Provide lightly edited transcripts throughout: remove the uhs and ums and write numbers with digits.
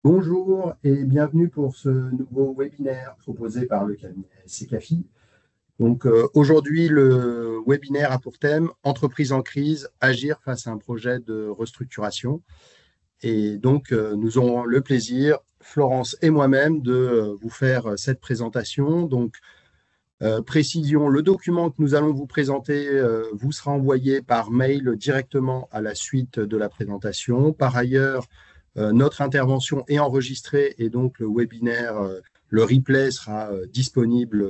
Bonjour et bienvenue pour ce nouveau webinaire proposé par le cabinet Secafi. Aujourd'hui, le webinaire a pour thème Entreprise en crise, agir face à un projet de restructuration. Nous aurons le plaisir, Florence et moi-même, de vous faire cette présentation. Précision, le document que nous allons vous présenter vous sera envoyé par mail directement à la suite de la présentation. Par ailleurs, notre intervention est enregistrée et donc le webinaire, le replay sera disponible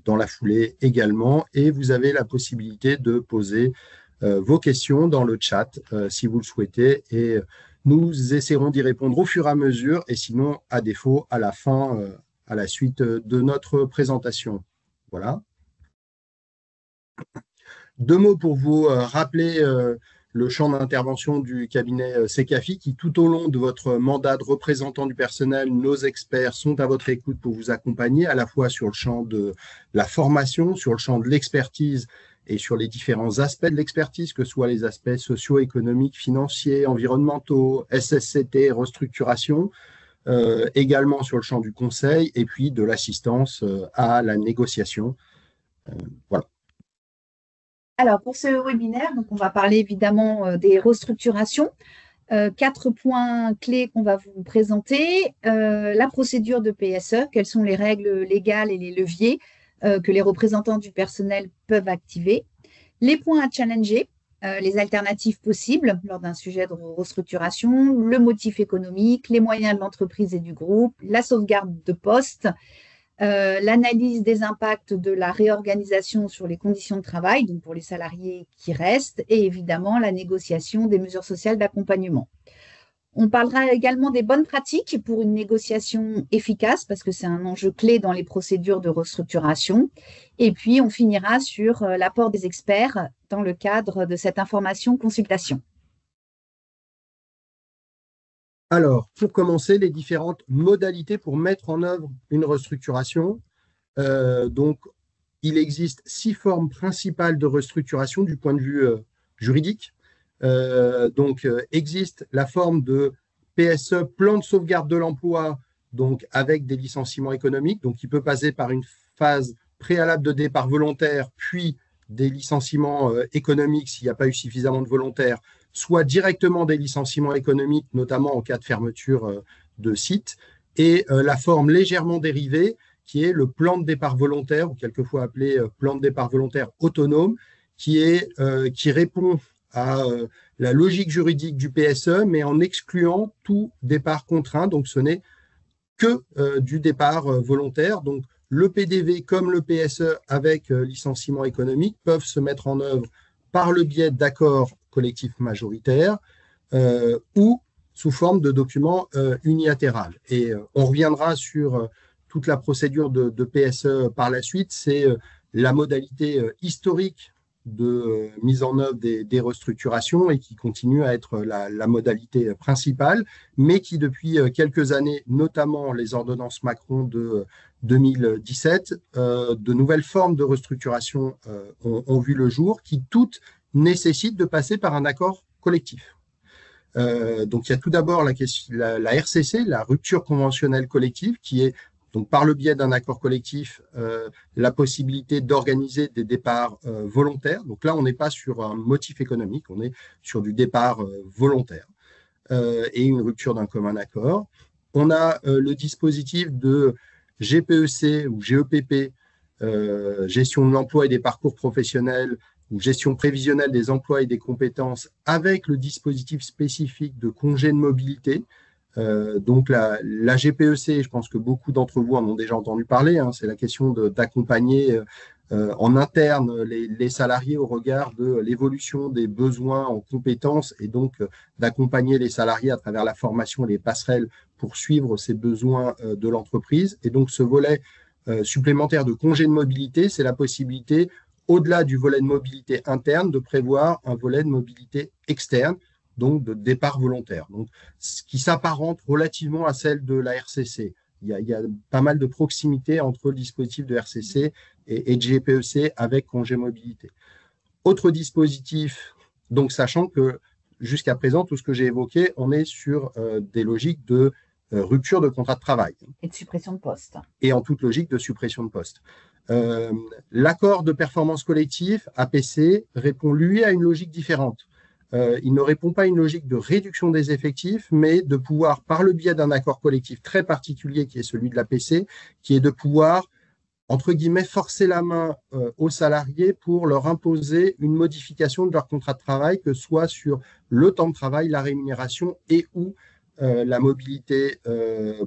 dans la foulée également. Et vous avez la possibilité de poser vos questions dans le chat si vous le souhaitez. Et nous essaierons d'y répondre au fur et à mesure et sinon, à défaut, à la fin, à la suite de notre présentation. Voilà. Deux mots pour vous rappeler le champ d'intervention du cabinet Secafi qui, tout au long de votre mandat de représentant du personnel, nos experts sont à votre écoute pour vous accompagner à la fois sur le champ de la formation, sur le champ de l'expertise et sur les différents aspects de l'expertise, que ce soit les aspects socio-économiques, financiers, environnementaux, SSCT, restructuration, également sur le champ du conseil et puis de l'assistance à la négociation. Voilà. Alors, pour ce webinaire, donc on va parler évidemment des restructurations. 4 points clés qu'on va vous présenter. La procédure de PSE, quelles sont les règles légales et les leviers que les représentants du personnel peuvent activer. Les points à challenger, les alternatives possibles lors d'un sujet de restructuration, le motif économique, les moyens de l'entreprise et du groupe, la sauvegarde de poste, l'analyse des impacts de la réorganisation sur les conditions de travail, donc pour les salariés qui restent, et évidemment la négociation des mesures sociales d'accompagnement. On parlera également des bonnes pratiques pour une négociation efficace, parce que c'est un enjeu clé dans les procédures de restructuration. Et puis, on finira sur l'apport des experts dans le cadre de cette information-consultation. Alors, pour commencer, les différentes modalités pour mettre en œuvre une restructuration. Il existe 6 formes principales de restructuration du point de vue juridique. Existe la forme de PSE, plan de sauvegarde de l'emploi, donc avec des licenciements économiques, donc qui peut passer par une phase préalable de départ volontaire, puis des licenciements économiques s'il n'y a pas eu suffisamment de volontaires, soit directement des licenciements économiques, notamment en cas de fermeture de site, et la forme légèrement dérivée, qui est le plan de départ volontaire, ou quelquefois appelé plan de départ volontaire autonome, qui répond à la logique juridique du PSE, mais en excluant tout départ contraint. Donc, ce n'est que du départ volontaire. Donc, le PDV comme le PSE avec licenciement économique peuvent se mettre en œuvre par le biais d'accords collectifs majoritaires ou sous forme de documents unilatéral. Et on reviendra sur toute la procédure de PSE par la suite. C'est la modalité historique de mise en œuvre des restructurations et qui continue à être la modalité principale, mais qui depuis quelques années, notamment les ordonnances Macron de 2017, de nouvelles formes de restructuration ont vu le jour, qui toutes nécessitent de passer par un accord collectif. Donc, il y a tout d'abord la RCC, la rupture conventionnelle collective, qui est donc par le biais d'un accord collectif, la possibilité d'organiser des départs volontaires. Donc là, on n'est pas sur un motif économique, on est sur du départ volontaire et une rupture d'un commun accord. On a le dispositif de GPEC ou GEPP, gestion de l'emploi et des parcours professionnels, ou gestion prévisionnelle des emplois et des compétences, avec le dispositif spécifique de congé de mobilité. Donc la GPEC, je pense que beaucoup d'entre vous en ont déjà entendu parler, hein, c'est la question d'accompagner en interne les salariés au regard de l'évolution des besoins en compétences et donc d'accompagner les salariés à travers la formation et les passerelles pour suivre ces besoins de l'entreprise. Et donc ce volet supplémentaire de congé de mobilité, c'est la possibilité, au-delà du volet de mobilité interne, de prévoir un volet de mobilité externe, donc de départ volontaire, donc, ce qui s'apparente relativement à celle de la RCC. Il y a pas mal de proximité entre le dispositif de RCC et de GPEC avec congé mobilité. Autre dispositif, donc sachant que jusqu'à présent, tout ce que j'ai évoqué, on est sur des logiques de rupture de contrat de travail. Et de suppression de poste. Et en toute logique de suppression de poste. L'accord de performance collective, APC, répond lui à une logique différente. Il ne répond pas à une logique de réduction des effectifs, mais de pouvoir, par le biais d'un accord collectif très particulier qui est celui de l'APC, qui est de pouvoir, entre guillemets, forcer la main aux salariés pour leur imposer une modification de leur contrat de travail, que ce soit sur le temps de travail, la rémunération et ou la mobilité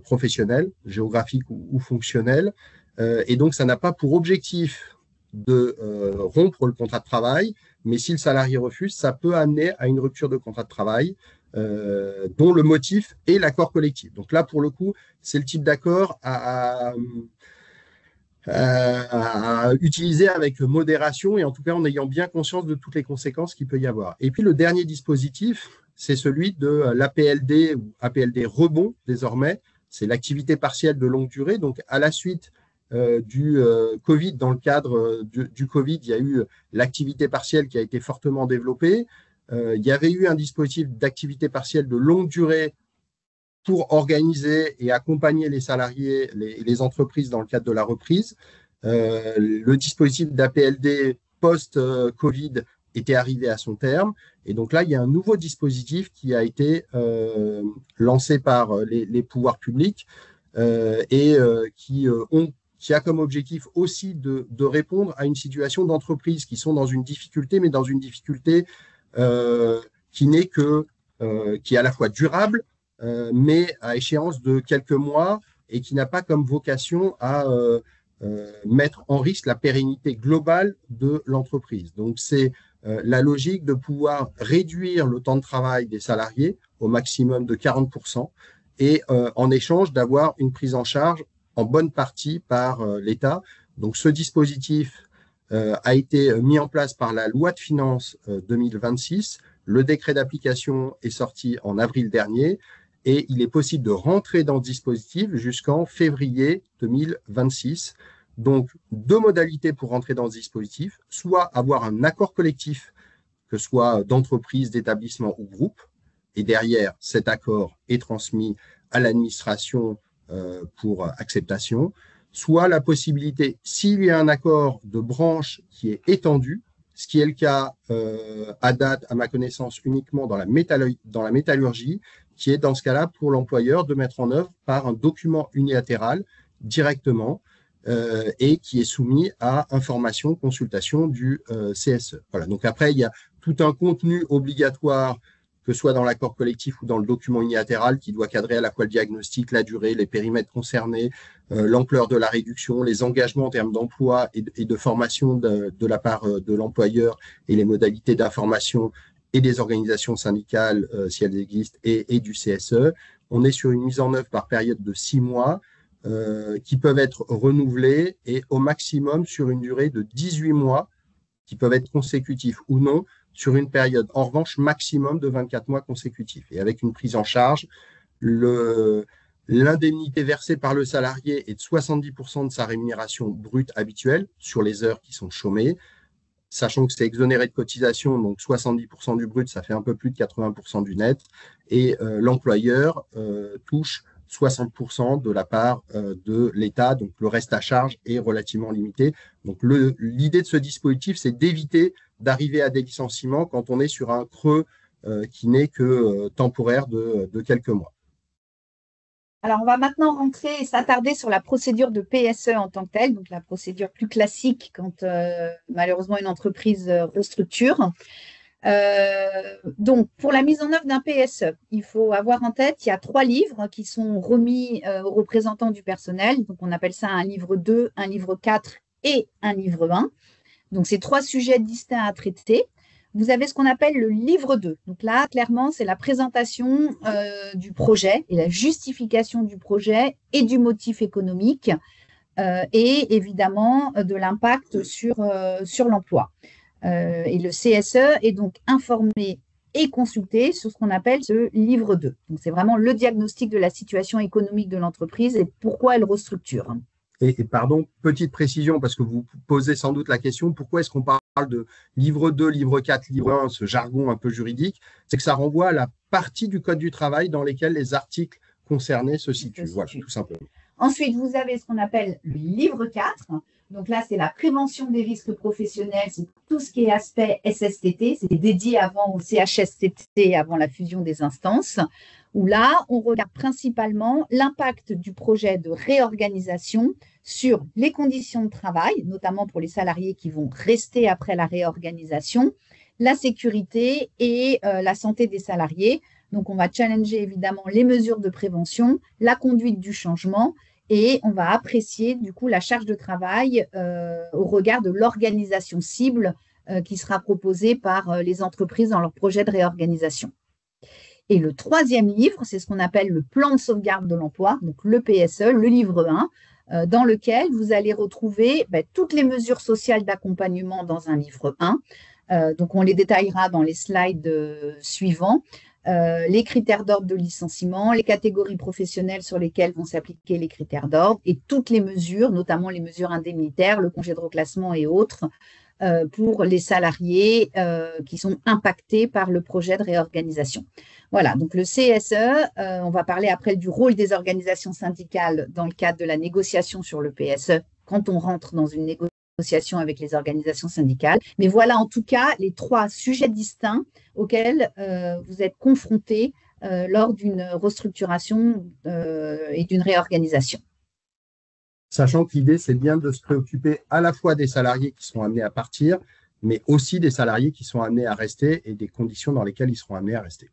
professionnelle, géographique ou fonctionnelle. Et donc, ça n'a pas pour objectif de rompre le contrat de travail, mais si le salarié refuse, ça peut amener à une rupture de contrat de travail dont le motif est l'accord collectif. Donc là, pour le coup, c'est le type d'accord à utiliser avec modération et en tout cas en ayant bien conscience de toutes les conséquences qu'il peut y avoir. Et puis le dernier dispositif, c'est celui de l'APLD ou APLD rebond désormais. C'est l'activité partielle de longue durée. Donc à la suite du Covid, dans le cadre du Covid, il y a eu l'activité partielle qui a été fortement développée. Il y avait eu un dispositif d'activité partielle de longue durée pour organiser et accompagner les salariés, les entreprises dans le cadre de la reprise. Le dispositif d'APLD post-Covid était arrivé à son terme. Et donc là, il y a un nouveau dispositif qui a été lancé par les pouvoirs publics qui a comme objectif aussi de répondre à une situation d'entreprise qui sont dans une difficulté, mais dans une difficulté qui est à la fois durable, mais à échéance de quelques mois et qui n'a pas comme vocation à mettre en risque la pérennité globale de l'entreprise. Donc, c'est la logique de pouvoir réduire le temps de travail des salariés au maximum de 40% et en échange d'avoir une prise en charge en bonne partie par l'État. Donc, ce dispositif a été mis en place par la loi de finances 2026. Le décret d'application est sorti en avril dernier et il est possible de rentrer dans ce dispositif jusqu'en février 2026. Donc, deux modalités pour rentrer dans ce dispositif, soit avoir un accord collectif, que ce soit d'entreprise, d'établissement ou groupe, et derrière, cet accord est transmis à l'administration pour acceptation, soit la possibilité, s'il y a un accord de branche qui est étendu, ce qui est le cas à date, à ma connaissance, uniquement dans la métallurgie, qui est dans ce cas-là pour l'employeur de mettre en œuvre par un document unilatéral directement et qui est soumis à information, consultation du CSE. Voilà. Donc après, il y a tout un contenu obligatoire, que ce soit dans l'accord collectif ou dans le document unilatéral, qui doit cadrer à la fois le diagnostic, la durée, les périmètres concernés, l'ampleur de la réduction, les engagements en termes d'emploi et de formation de la part de l'employeur et les modalités d'information et des organisations syndicales, si elles existent, et du CSE. On est sur une mise en œuvre par période de 6 mois qui peuvent être renouvelées et au maximum sur une durée de 18 mois qui peuvent être consécutifs ou non sur une période, en revanche, maximum de 24 mois consécutifs. Et avec une prise en charge, l'indemnité versée par le salarié est de 70% de sa rémunération brute habituelle sur les heures qui sont chômées, sachant que c'est exonéré de cotisation, donc 70% du brut, ça fait un peu plus de 80% du net, et l'employeur touche 60% de la part de l'État, donc le reste à charge est relativement limité. Donc l'idée de ce dispositif, c'est d'éviter d'arriver à des licenciements quand on est sur un creux qui n'est que temporaire de quelques mois. Alors, on va maintenant rentrer et s'attarder sur la procédure de PSE en tant que telle, donc la procédure plus classique quand malheureusement une entreprise restructure. Donc, pour la mise en œuvre d'un PSE, il faut avoir en tête qu'il y a 3 livres qui sont remis aux représentants du personnel. Donc, on appelle ça un livre 2, un livre 4 et un livre 1. Donc, c'est 3 sujets distincts à traiter. Vous avez ce qu'on appelle le livre 2. Donc là, clairement, c'est la présentation du projet et la justification du projet et du motif économique et évidemment de l'impact sur l'emploi. Et le CSE est donc informé et consulté sur ce qu'on appelle ce livre 2. Donc, c'est vraiment le diagnostic de la situation économique de l'entreprise et pourquoi elle restructure. Et pardon, petite précision, parce que vous posez sans doute la question, pourquoi est-ce qu'on parle de livre 2, livre 4, livre 1, ce jargon un peu juridique? C'est que ça renvoie à la partie du Code du travail dans lesquels les articles concerné se situe. Voilà, tout simplement. Ensuite, vous avez ce qu'on appelle le livre 4. Donc là, c'est la prévention des risques professionnels, c'est tout ce qui est aspect SSTT, c'est dédié avant au CHSCT, avant la fusion des instances, où là, on regarde principalement l'impact du projet de réorganisation sur les conditions de travail, notamment pour les salariés qui vont rester après la réorganisation, la sécurité et la santé des salariés. Donc, on va challenger évidemment les mesures de prévention, la conduite du changement et on va apprécier du coup la charge de travail au regard de l'organisation cible qui sera proposée par les entreprises dans leur projet de réorganisation. Et le troisième livre, c'est ce qu'on appelle le plan de sauvegarde de l'emploi, donc le PSE, le livre 1, dans lequel vous allez retrouver toutes les mesures sociales d'accompagnement dans un livre 1. Donc, on les détaillera dans les slides suivants. Les critères d'ordre de licenciement, les catégories professionnelles sur lesquelles vont s'appliquer les critères d'ordre et toutes les mesures, notamment les mesures indemnitaires, le congé de reclassement et autres, pour les salariés qui sont impactés par le projet de réorganisation. Voilà, donc le CSE, on va parler après du rôle des organisations syndicales dans le cadre de la négociation sur le PSE quand on rentre dans une négociation avec les organisations syndicales. Mais voilà en tout cas les 3 sujets distincts auxquels vous êtes confrontés lors d'une restructuration et d'une réorganisation. Sachant que l'idée, c'est bien de se préoccuper à la fois des salariés qui sont amenés à partir, mais aussi des salariés qui sont amenés à rester et des conditions dans lesquelles ils seront amenés à rester.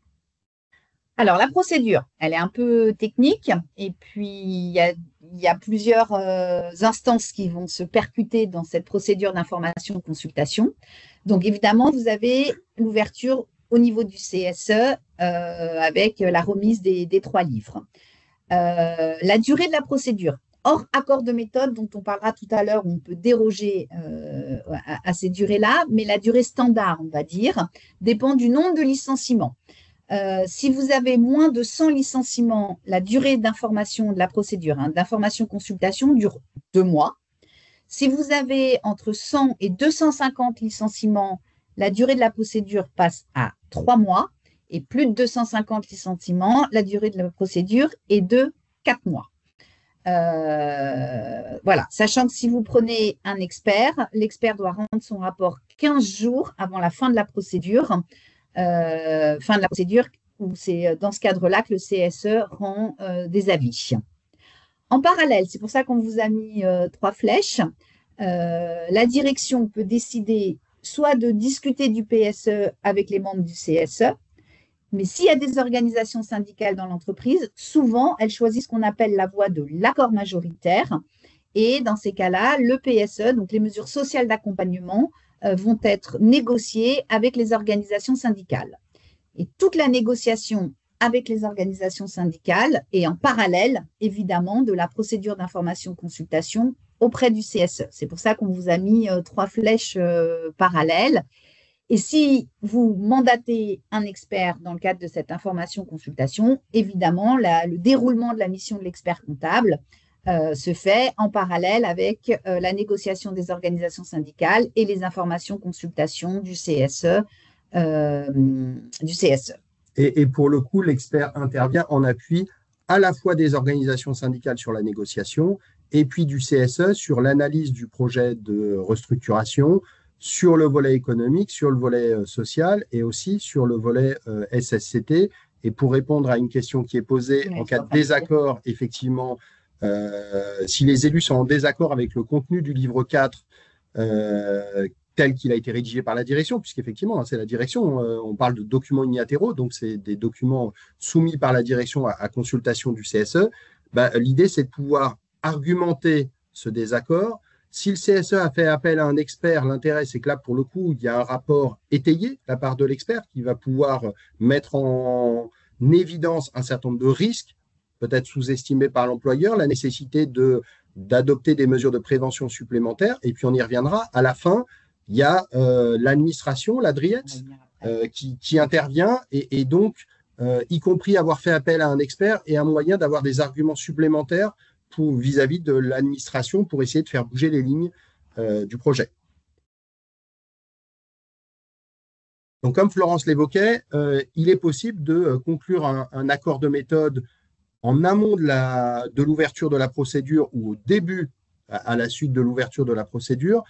Alors, la procédure, elle est un peu technique et puis il y a plusieurs instances qui vont se percuter dans cette procédure d'information-consultation. Donc, évidemment, vous avez l'ouverture au niveau du CSE avec la remise des 3 livres. La durée de la procédure, hors accord de méthode dont on parlera tout à l'heure, où on peut déroger à ces durées-là, mais la durée standard, on va dire, dépend du nombre de licenciements. Si vous avez moins de 100 licenciements, la durée d'information de la procédure, d'information-consultation dure 2 mois. Si vous avez entre 100 et 250 licenciements, la durée de la procédure passe à 3 mois. Et plus de 250 licenciements, la durée de la procédure est de 4 mois. Voilà, sachant que si vous prenez un expert, l'expert doit rendre son rapport 15 jours avant la fin de la procédure. Où c'est dans ce cadre-là que le CSE rend des avis. En parallèle, c'est pour ça qu'on vous a mis 3 flèches, la direction peut décider soit de discuter du PSE avec les membres du CSE, mais s'il y a des organisations syndicales dans l'entreprise, souvent, elles choisissent ce qu'on appelle la voie de l'accord majoritaire. Et dans ces cas-là, le PSE, donc les mesures sociales d'accompagnement, vont être négociées avec les organisations syndicales. Et toute la négociation avec les organisations syndicales est en parallèle, évidemment, de la procédure d'information-consultation auprès du CSE. C'est pour ça qu'on vous a mis 3 flèches parallèles. Et si vous mandatez un expert dans le cadre de cette information-consultation, évidemment, le déroulement de la mission de l'expert comptable se fait en parallèle avec la négociation des organisations syndicales et les informations-consultations du CSE. Et pour le coup, l'expert intervient en appui à la fois des organisations syndicales sur la négociation et puis du CSE sur l'analyse du projet de restructuration, sur le volet économique, sur le volet social et aussi sur le volet SSCT. Et pour répondre à une question qui est posée, en cas de désaccord, effectivement, si les élus sont en désaccord avec le contenu du livre 4, tel qu'il a été rédigé par la direction, puisqu'effectivement, c'est la direction, on parle de documents unilatéraux, donc c'est des documents soumis par la direction à consultation du CSE, l'idée, c'est de pouvoir argumenter ce désaccord. Si le CSE a fait appel à un expert, l'intérêt, c'est que là, pour le coup, il y a un rapport étayé de la part de l'expert qui va pouvoir mettre en évidence un certain nombre de risques, peut-être sous-estimés par l'employeur, la nécessité d'adopter des mesures de prévention supplémentaires, et puis on y reviendra. À la fin, il y a l'administration, la DRIET, qui intervient, et donc, y compris avoir fait appel à un expert, et un moyen d'avoir des arguments supplémentaires vis-à-vis de l'administration pour essayer de faire bouger les lignes du projet. Donc, comme Florence l'évoquait, il est possible de conclure un accord de méthode en amont de l'ouverture de la procédure ou au début, à la suite de l'ouverture de la procédure,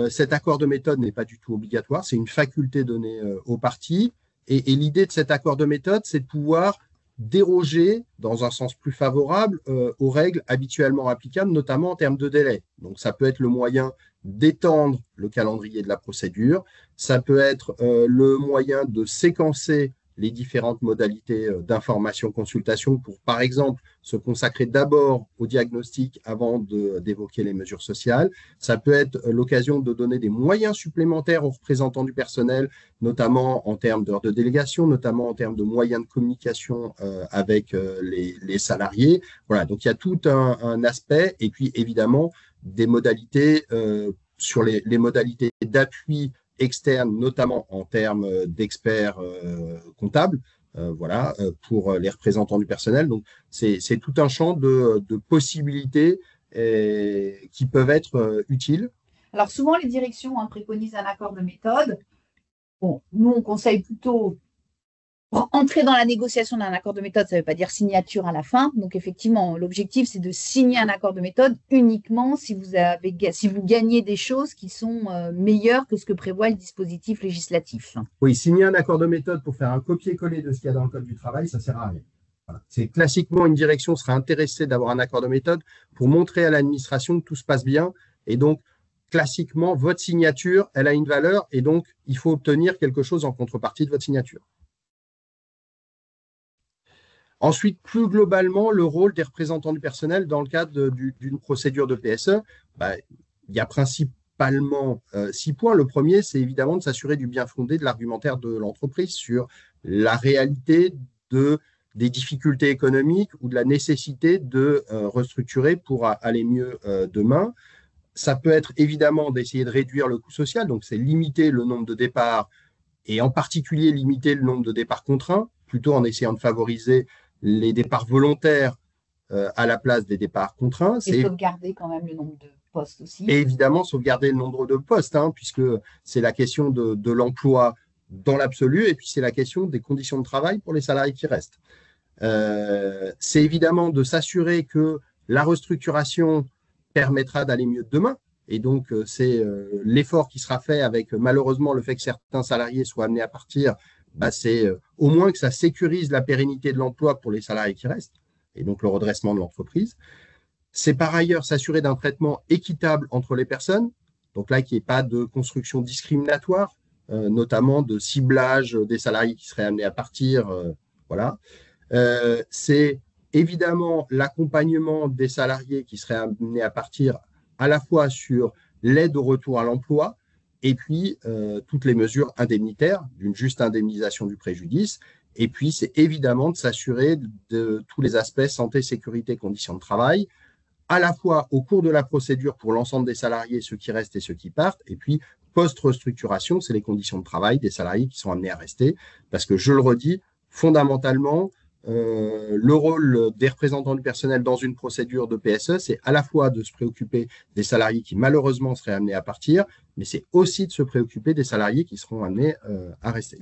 cet accord de méthode n'est pas du tout obligatoire, c'est une faculté donnée aux parties. Et l'idée de cet accord de méthode, c'est de pouvoir déroger dans un sens plus favorable aux règles habituellement applicables, notamment en termes de délai. Donc, ça peut être le moyen d'étendre le calendrier de la procédure, ça peut être le moyen de séquencer les différentes modalités d'information-consultation pour, par exemple, se consacrer d'abord au diagnostic avant d'évoquer les mesures sociales. Ça peut être l'occasion de donner des moyens supplémentaires aux représentants du personnel, notamment en termes d'heures de délégation, notamment en termes de moyens de communication avec les salariés. Voilà, donc il y a tout un aspect, et puis évidemment des modalités sur les modalités d'appui externes, notamment en termes d'experts comptables, voilà, pour les représentants du personnel. Donc, c'est tout un champ de possibilités qui peuvent être utiles. Alors, souvent, les directions préconisent un accord de méthode. Bon, nous, on conseille plutôt entrer dans la négociation d'un accord de méthode, ça ne veut pas dire signature à la fin. Donc, effectivement, l'objectif, c'est de signer un accord de méthode uniquement si vous gagnez des choses qui sont meilleures que ce que prévoit le dispositif législatif. Oui, signer un accord de méthode pour faire un copier-coller de ce qu'il y a dans le Code du travail, ça ne sert à rien. Voilà. C'est classiquement une direction serait intéressée d'avoir un accord de méthode pour montrer à l'administration que tout se passe bien. Et donc, classiquement, votre signature, elle a une valeur et donc, il faut obtenir quelque chose en contrepartie de votre signature. Ensuite, plus globalement, le rôle des représentants du personnel dans le cadre d'une procédure de PSE, il y a principalement 6 points. Le premier, c'est évidemment de s'assurer du bien fondé de l'argumentaire de l'entreprise sur la réalité des difficultés économiques ou de la nécessité de restructurer pour aller mieux demain. Ça peut être évidemment d'essayer de réduire le coût social, donc c'est limiter le nombre de départs et en particulier limiter le nombre de départs contraints, plutôt en essayant de favoriser les départs volontaires à la place des départs contraints. Et sauvegarder quand même le nombre de postes aussi. Et évidemment, sauvegarder le nombre de postes, puisque c'est la question de l'emploi dans l'absolu, et puis c'est la question des conditions de travail pour les salariés qui restent. C'est évidemment de s'assurer que la restructuration permettra d'aller mieux demain. Et donc, c'est l'effort qui sera fait avec, malheureusement, le fait que certains salariés soient amenés à partir. C'est au moins que ça sécurise la pérennité de l'emploi pour les salariés qui restent, et donc le redressement de l'entreprise. C'est par ailleurs s'assurer d'un traitement équitable entre les personnes, donc là, qu'il n'y ait pas de construction discriminatoire, notamment de ciblage des salariés qui seraient amenés à partir. Voilà. C'est évidemment l'accompagnement des salariés qui seraient amenés à partir à la fois sur l'aide au retour à l'emploi, et puis toutes les mesures indemnitaires d'une juste indemnisation du préjudice. Et puis, c'est évidemment de s'assurer de tous les aspects santé, sécurité, conditions de travail, à la fois au cours de la procédure pour l'ensemble des salariés, ceux qui restent et ceux qui partent, et puis post-restructuration, c'est les conditions de travail des salariés qui sont amenés à rester. Parce que, je le redis, fondamentalement, le rôle des représentants du personnel dans une procédure de PSE, c'est à la fois de se préoccuper des salariés qui malheureusement seraient amenés à partir, mais c'est aussi de se préoccuper des salariés qui seront amenés à rester.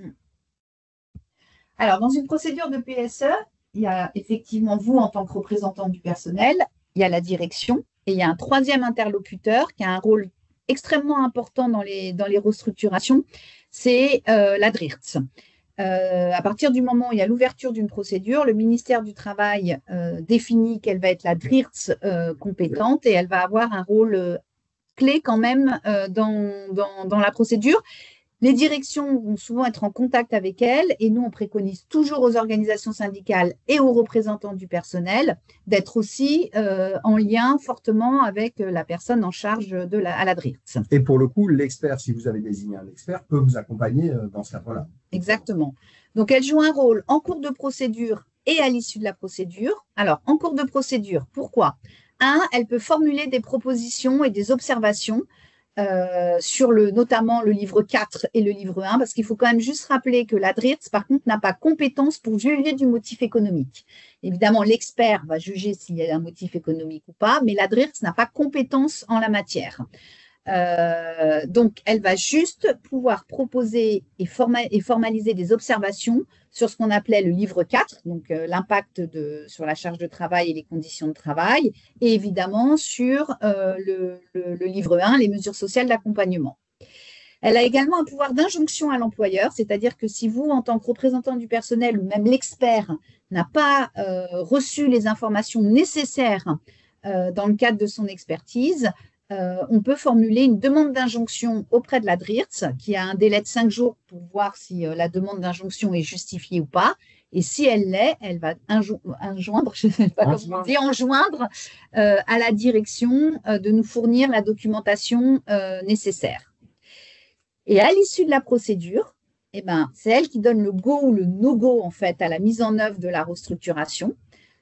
Alors, dans une procédure de PSE, il y a effectivement vous en tant que représentant du personnel, il y a la direction et il y a un troisième interlocuteur qui a un rôle extrêmement important dans les restructurations, c'est la DRIRTS. À partir du moment où il y a l'ouverture d'une procédure, le ministère du Travail définit quelle va être la DRIRTS compétente et elle va avoir un rôle clé quand même dans la procédure. Les directions vont souvent être en contact avec elle et nous, on préconise toujours aux organisations syndicales et aux représentants du personnel d'être aussi en lien fortement avec la personne en charge à la DRIRTS. Et pour le coup, l'expert, si vous avez désigné un expert, peut vous accompagner dans ce cadre-là. Exactement. Donc, elle joue un rôle en cours de procédure et à l'issue de la procédure. Alors, en cours de procédure, pourquoi ? Elle peut formuler des propositions et des observations sur notamment le livre 4 et le livre 1, parce qu'il faut quand même juste rappeler que la DRIRTS, par contre, n'a pas compétence pour juger du motif économique. Évidemment, l'expert va juger s'il y a un motif économique ou pas, mais la DRIRTS n'a pas compétence en la matière. Donc, elle va juste pouvoir proposer et formaliser des observations sur ce qu'on appelait le livre 4, donc l'impact sur la charge de travail et les conditions de travail, et évidemment sur le livre 1, les mesures sociales d'accompagnement. Elle a également un pouvoir d'injonction à l'employeur, c'est-à-dire que si vous, en tant que représentant du personnel ou même l'expert, n'a pas reçu les informations nécessaires dans le cadre de son expertise, on peut formuler une demande d'injonction auprès de la DRIRTS, qui a un délai de 5 jours pour voir si la demande d'injonction est justifiée ou pas. Et si elle l'est, elle va enjoindre, je ne sais pas comment on dit, enjoindre à la direction de nous fournir la documentation nécessaire. Et à l'issue de la procédure, eh ben, c'est elle qui donne le go ou le no-go en fait à la mise en œuvre de la restructuration.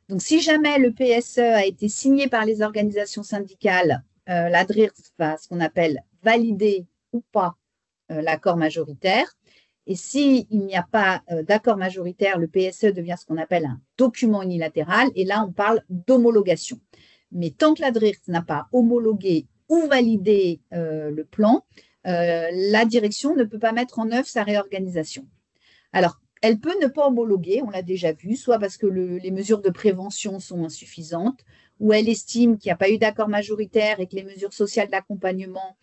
Donc, si jamais le PSE a été signé par les organisations syndicales, la DRIRTS va ce qu'on appelle valider ou pas l'accord majoritaire. Et s'il n'y a pas d'accord majoritaire, le PSE devient ce qu'on appelle un document unilatéral. Et là, on parle d'homologation. Mais tant que la DRIRTS n'a pas homologué ou validé le plan, la direction ne peut pas mettre en œuvre sa réorganisation. Alors, elle peut ne pas homologuer, on l'a déjà vu, soit parce que les mesures de prévention sont insuffisantes, ou elle estime qu'il n'y a pas eu d'accord majoritaire et que les mesures sociales d'accompagnement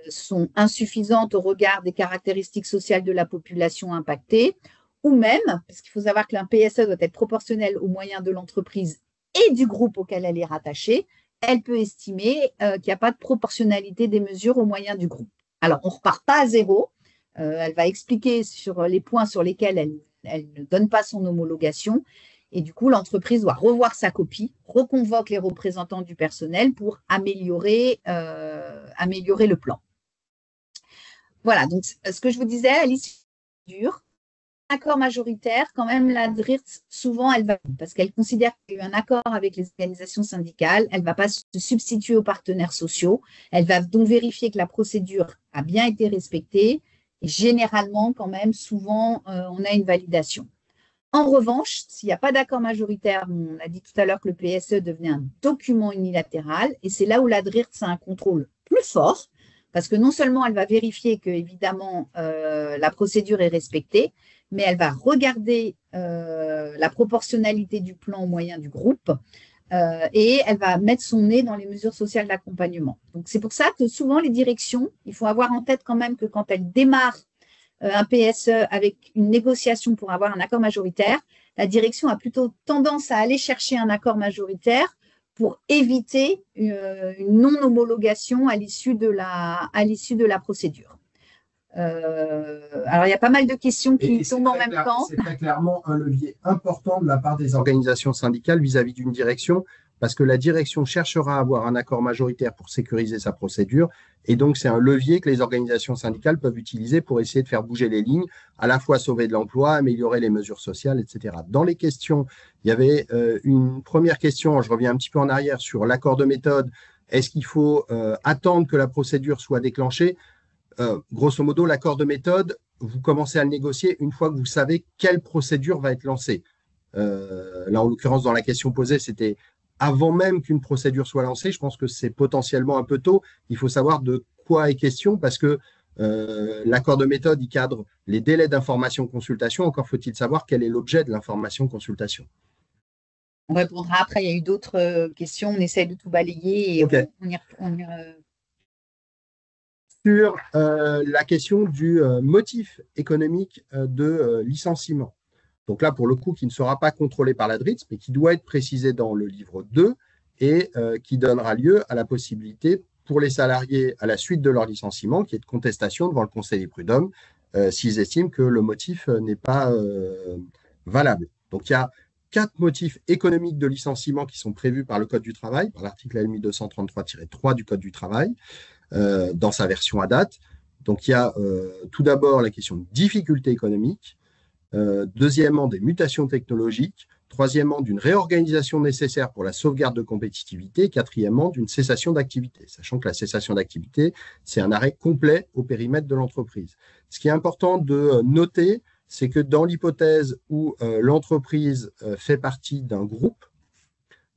sont insuffisantes au regard des caractéristiques sociales de la population impactée, ou même, parce qu'il faut savoir qu'un PSE doit être proportionnel aux moyens de l'entreprise et du groupe auquel elle est rattachée, elle peut estimer qu'il n'y a pas de proportionnalité des mesures aux moyens du groupe. Alors, on ne repart pas à zéro. Elle va expliquer sur les points sur lesquels elle ne donne pas son homologation. Et du coup, l'entreprise doit revoir sa copie, reconvoque les représentants du personnel pour améliorer le plan. Voilà, donc ce que je vous disais, à l'issue dure, accord majoritaire, quand même, la DRIRTS, souvent, elle va, parce qu'elle considère qu'il y a eu un accord avec les organisations syndicales, elle ne va pas se substituer aux partenaires sociaux, elle va donc vérifier que la procédure a bien été respectée, et généralement, quand même, souvent, on a une validation. En revanche, s'il n'y a pas d'accord majoritaire, on a dit tout à l'heure que le PSE devenait un document unilatéral, et c'est là où la DRIRTS a un contrôle plus fort, parce que non seulement elle va vérifier que, évidemment, la procédure est respectée, mais elle va regarder la proportionnalité du plan aux moyens du groupe et elle va mettre son nez dans les mesures sociales d'accompagnement. Donc, c'est pour ça que souvent, les directions, il faut avoir en tête quand même que quand elles démarrent un PSE avec une négociation pour avoir un accord majoritaire, la direction a plutôt tendance à aller chercher un accord majoritaire pour éviter une non-homologation à l'issue de la procédure. Alors, il y a pas mal de questions qui tombent en même temps. C'est très clairement un levier important de la part des organisations syndicales vis-à-vis d'une direction, parce que la direction cherchera à avoir un accord majoritaire pour sécuriser sa procédure, et donc c'est un levier que les organisations syndicales peuvent utiliser pour essayer de faire bouger les lignes, à la fois sauver de l'emploi, améliorer les mesures sociales, etc. Dans les questions, il y avait une première question, je reviens un petit peu en arrière, sur l'accord de méthode. Est-ce qu'il faut attendre que la procédure soit déclenchée ? Grosso modo, l'accord de méthode, vous commencez à le négocier une fois que vous savez quelle procédure va être lancée. Là, en l'occurrence, dans la question posée, c'était avant même qu'une procédure soit lancée. Je pense que c'est potentiellement un peu tôt. Il faut savoir de quoi est question parce que l'accord de méthode, il cadre les délais d'information-consultation. Encore faut-il savoir quel est l'objet de l'information-consultation. On répondra après. Il y a eu d'autres questions. On essaie de tout balayer et okay. on y sur la question du motif économique de licenciement. Donc là, pour le coup, qui ne sera pas contrôlé par la DRIRTS, mais qui doit être précisé dans le livre 2 et qui donnera lieu à la possibilité pour les salariés, à la suite de leur licenciement, qui est de contestation devant le Conseil des prud'hommes, s'ils estiment que le motif n'est pas valable. Donc il y a 4 motifs économiques de licenciement qui sont prévus par le Code du travail, par l'article LMI 233-3 du Code du travail, dans sa version à date. Donc, il y a tout d'abord la question de difficultés économiques, deuxièmement, des mutations technologiques, troisièmement, d'une réorganisation nécessaire pour la sauvegarde de compétitivité, quatrièmement, d'une cessation d'activité, sachant que la cessation d'activité, c'est un arrêt complet au périmètre de l'entreprise. Ce qui est important de noter, c'est que dans l'hypothèse où l'entreprise fait partie d'un groupe,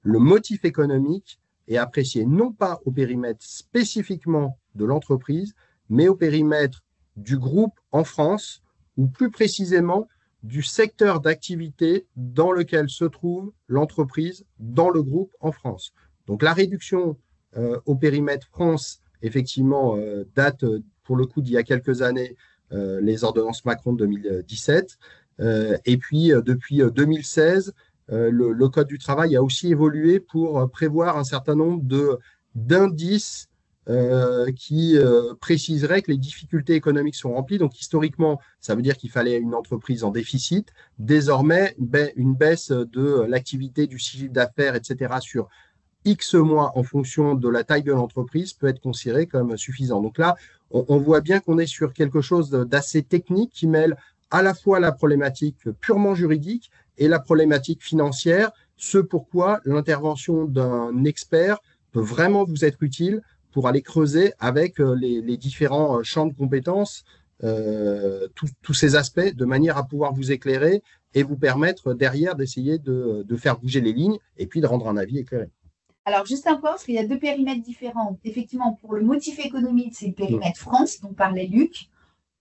le motif économique est apprécié non pas au périmètre spécifiquement de l'entreprise, mais au périmètre du groupe en France, ou plus précisément du secteur d'activité dans lequel se trouve l'entreprise dans le groupe en France. Donc la réduction au périmètre France, effectivement, date pour le coup d'il y a quelques années, les ordonnances Macron de 2017. Et puis, depuis 2016, le Code du travail a aussi évolué pour prévoir un certain nombre d'indices qui préciseraient que les difficultés économiques sont remplies. Donc, historiquement, ça veut dire qu'il fallait une entreprise en déficit. Désormais, une baisse de l'activité, du chiffre d'affaires, etc., sur X mois en fonction de la taille de l'entreprise peut être considéré comme suffisant. Donc là, on voit bien qu'on est sur quelque chose d'assez technique qui mêle à la fois la problématique purement juridique et la problématique financière, ce pourquoi l'intervention d'un expert peut vraiment vous être utile pour aller creuser avec les différents champs de compétences tous ces aspects de manière à pouvoir vous éclairer et vous permettre derrière d'essayer de faire bouger les lignes et puis de rendre un avis éclairé. Alors, juste un point, parce qu'il y a deux périmètres différents. Effectivement, pour le motif économique, c'est le périmètre France dont parlait Luc.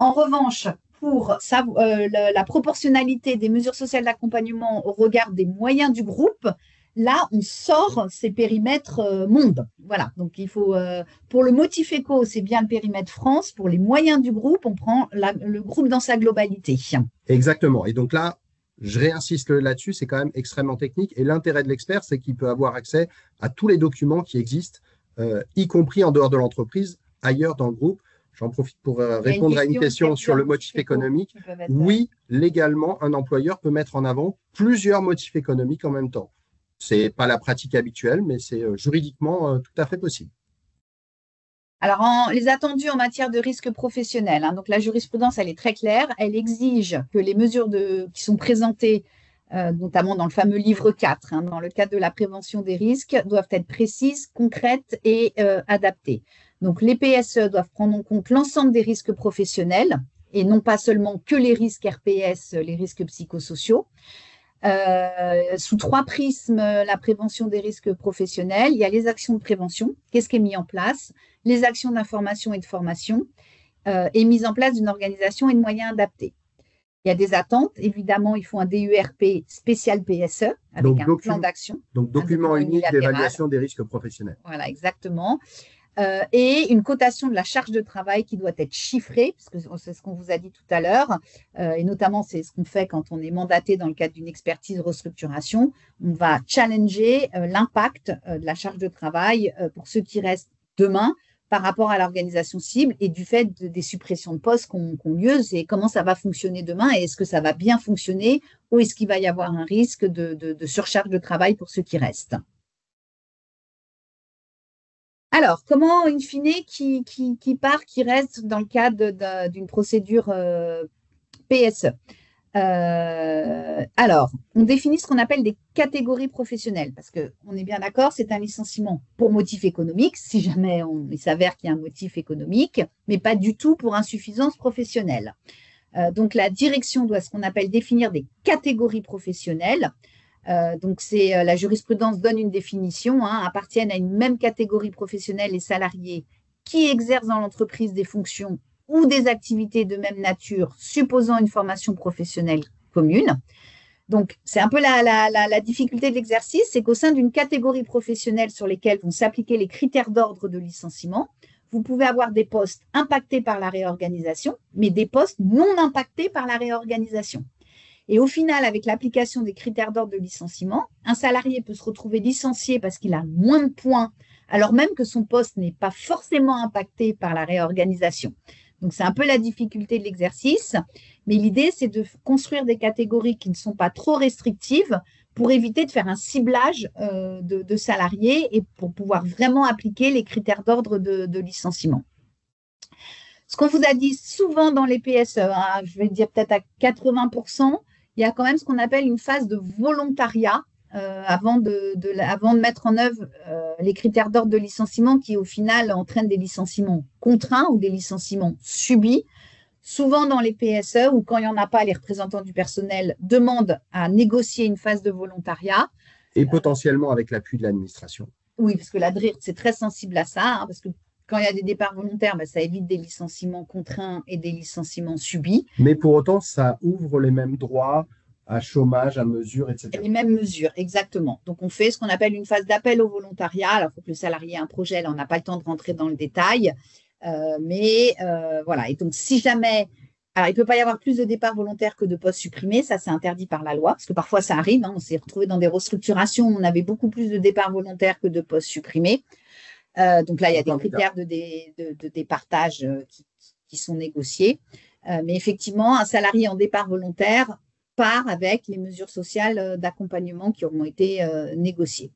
En revanche, pour la proportionnalité des mesures sociales d'accompagnement au regard des moyens du groupe, là, on sort ces périmètres monde. Voilà, donc il faut, pour le motif éco, c'est bien le périmètre France. Pour les moyens du groupe, on prend le groupe dans sa globalité. Exactement. Et donc là, je réinsiste là-dessus, c'est quand même extrêmement technique. Et l'intérêt de l'expert, c'est qu'il peut avoir accès à tous les documents qui existent, y compris en dehors de l'entreprise, ailleurs dans le groupe. J'en profite pour répondre à une question sur le motif économique. Oui, légalement, un employeur peut mettre en avant plusieurs motifs économiques en même temps. Ce n'est pas la pratique habituelle, mais c'est juridiquement tout à fait possible. Alors, les attendus en matière de risque professionnel, donc la jurisprudence, elle est très claire. Elle exige que les mesures qui sont présentées, notamment dans le fameux livre 4, dans le cadre de la prévention des risques, doivent être précises, concrètes et adaptées. Donc, les PSE doivent prendre en compte l'ensemble des risques professionnels et non pas seulement que les risques RPS, les risques psychosociaux. Sous trois prismes, la prévention des risques professionnels, il y a les actions de prévention, qu'est-ce qui est mis en place, les actions d'information et de formation, et mise en place d'une organisation et de moyens adaptés. Il y a des attentes, évidemment, il faut un DURP spécial PSE avec un plan d'action. Donc, document unique d'évaluation des risques professionnels. Voilà, exactement. Et une cotation de la charge de travail qui doit être chiffrée, parce que c'est ce qu'on vous a dit tout à l'heure, et notamment c'est ce qu'on fait quand on est mandaté dans le cadre d'une expertise restructuration. On va challenger l'impact de la charge de travail pour ceux qui restent demain par rapport à l'organisation cible et du fait des suppressions de postes qu'on lieu, c'est comment ça va fonctionner demain et est-ce que ça va bien fonctionner ou est-ce qu'il va y avoir un risque de surcharge de travail pour ceux qui restent. Alors, comment, in fine, qui reste dans le cadre d'une procédure PSE? Alors, on définit ce qu'on appelle des catégories professionnelles, parce qu'on est bien d'accord, c'est un licenciement pour motif économique, si jamais il s'avère qu'il y a un motif économique, mais pas du tout pour insuffisance professionnelle. Donc, la direction doit ce qu'on appelle définir des catégories professionnelles. Donc, la jurisprudence donne une définition, appartiennent à une même catégorie professionnelle les salariés qui exercent dans l'entreprise des fonctions ou des activités de même nature, supposant une formation professionnelle commune. Donc, c'est un peu la difficulté de l'exercice, c'est qu'au sein d'une catégorie professionnelle sur lesquelles vont s'appliquer les critères d'ordre de licenciement, vous pouvez avoir des postes impactés par la réorganisation, mais des postes non impactés par la réorganisation. Et au final, avec l'application des critères d'ordre de licenciement, un salarié peut se retrouver licencié parce qu'il a moins de points, alors même que son poste n'est pas forcément impacté par la réorganisation. Donc, c'est un peu la difficulté de l'exercice, mais l'idée, c'est de construire des catégories qui ne sont pas trop restrictives pour éviter de faire un ciblage de salariés et pour pouvoir vraiment appliquer les critères d'ordre de licenciement. Ce qu'on vous a dit souvent dans les PSE, je vais dire peut-être à 80%, il y a quand même ce qu'on appelle une phase de volontariat avant de mettre en œuvre les critères d'ordre de licenciement qui, au final, entraînent des licenciements contraints ou des licenciements subis. Souvent dans les PSE, ou quand il n'y en a pas, les représentants du personnel demandent à négocier une phase de volontariat. Et potentiellement avec l'appui de l'administration. Oui, parce que la DRIRT, c'est très sensible à ça, hein, parce que quand il y a des départs volontaires, ça évite des licenciements contraints et des licenciements subis. Mais pour autant, ça ouvre les mêmes droits à chômage, à mesure, etc. Les mêmes mesures, exactement. Donc, on fait ce qu'on appelle une phase d'appel au volontariat. Alors, il faut que le salarié ait un projet. Là, on n'a pas le temps de rentrer dans le détail. Voilà. Et donc, si jamais. Alors, il ne peut pas y avoir plus de départs volontaires que de postes supprimés. Ça, c'est interdit par la loi. Parce que parfois, ça arrive. Hein, on s'est retrouvé dans des restructurations où on avait beaucoup plus de départs volontaires que de postes supprimés. Donc là, il y a des critères de départage qui sont négociés. Mais effectivement, un salarié en départ volontaire part avec les mesures sociales d'accompagnement qui auront été négociées.